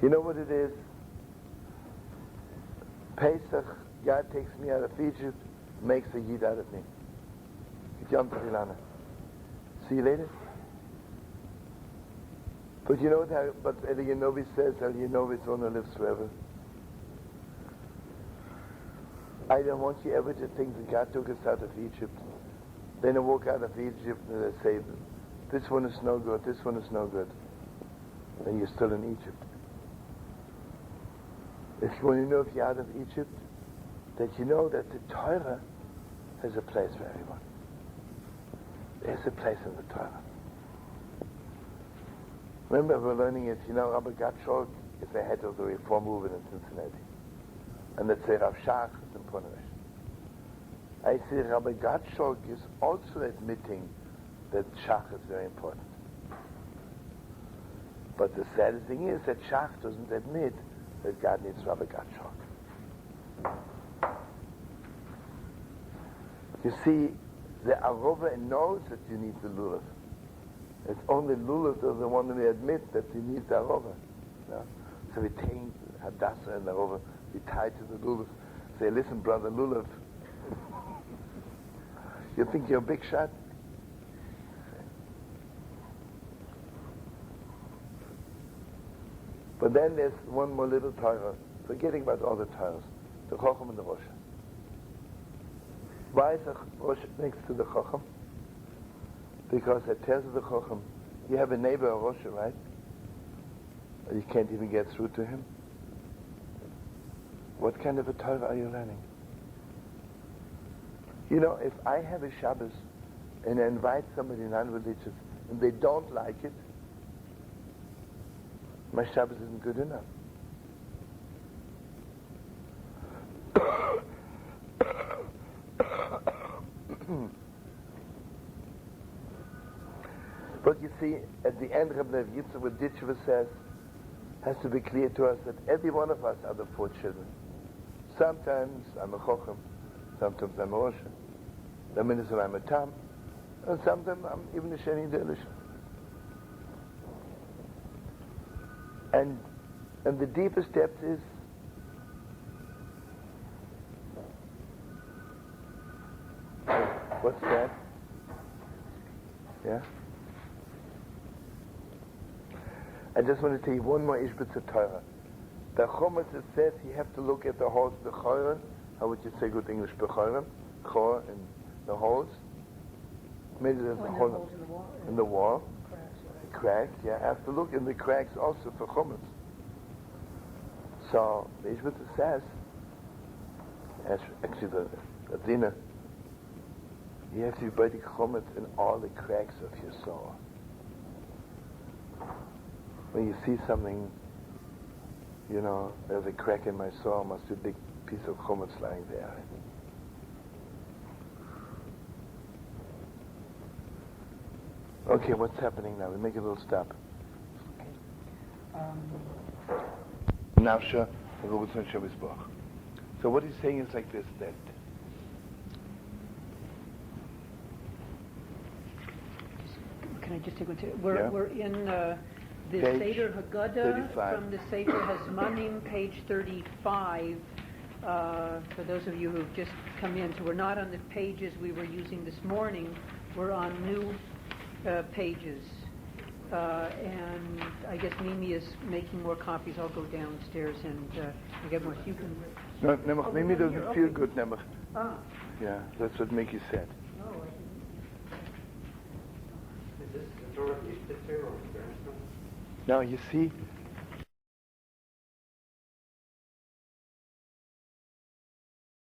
You know what it is? Pesach, God takes me out of Egypt, makes a Yid out of me. See you later? But you know what? But Eliyahu says, Eliyahu is one who lives forever. I don't want you ever to think that God took us out of Egypt. Then I walk out of Egypt and they say, this one is no good, this one is no good. Then you're still in Egypt. If you want to know if you're out of Egypt, that you know that the Torah has a place for everyone. There's a place in the Torah. Remember, we're learning it, Rabbi Gottschalk is the head of the Reform movement in Cincinnati. And let's say Rav Shach is in Ponevezh. I say Rabbi Gottschalk is also admitting that Shach is very important. But the saddest thing is that Shach doesn't admit that God needs Rabbi Gottschalk. You see, the Arova knows that you need the Lulav. It's only Lulav that the one who admit that you need the Arova. No? So we take Hadassah and the Arova, we tie to the Lulav, say, listen, brother Lulav, you think you're a big shot? But then there's one more little Torah, forgetting about all the Torahs, the Chacham and the Rosh. Why is the Rosh next to the Chacham? Because it tells the Chacham, you have a neighbor, a Rosh, right? You can't even get through to him. What kind of a Torah are you learning? If I have a Shabbos and I invite somebody non-religious and they don't like it, my Shabbos isn't good enough. But you see, at the end, Rabbi Yitzchak, what Ditcheva says, has to be clear to us that every one of us are the 4 children. Sometimes I'm a Chochem, sometimes I'm a Rosh, sometimes I'm a Tam, and sometimes I'm even a Sheni Delish. And the deepest depth is what's that? Yeah? I just want to tell you one more Ishbitz Torah. The Chumash says you have to look at the holes, the Choron. How would you say good English? Bechoron, Chor, and the holes. Maybe there's a hole in the wall. The cracks, yeah. I have to look in the cracks also for Chumash. So the Ishbitz says, actually the Dina, you have to be biting Chumash in all the cracks of your soul. When you see something, there's a crack in my soul, must be a big piece of chumash lying there. Okay, what's happening now? We make a little stop. Nafsha, so what he's saying is like this, that can I just take one? We're in the Seder Haggadah from the Seder Hazmanim, page 35. For those of you who've just come in, so we're not on the pages we were using this morning. We're on new pages. And I guess Mimi is making more copies. I'll go downstairs and get more. You can... No, Mimi doesn't feel good, Nemach. Ah. Yeah, that's what Mickey said. Oh, I Is this the Torah? Now, you see,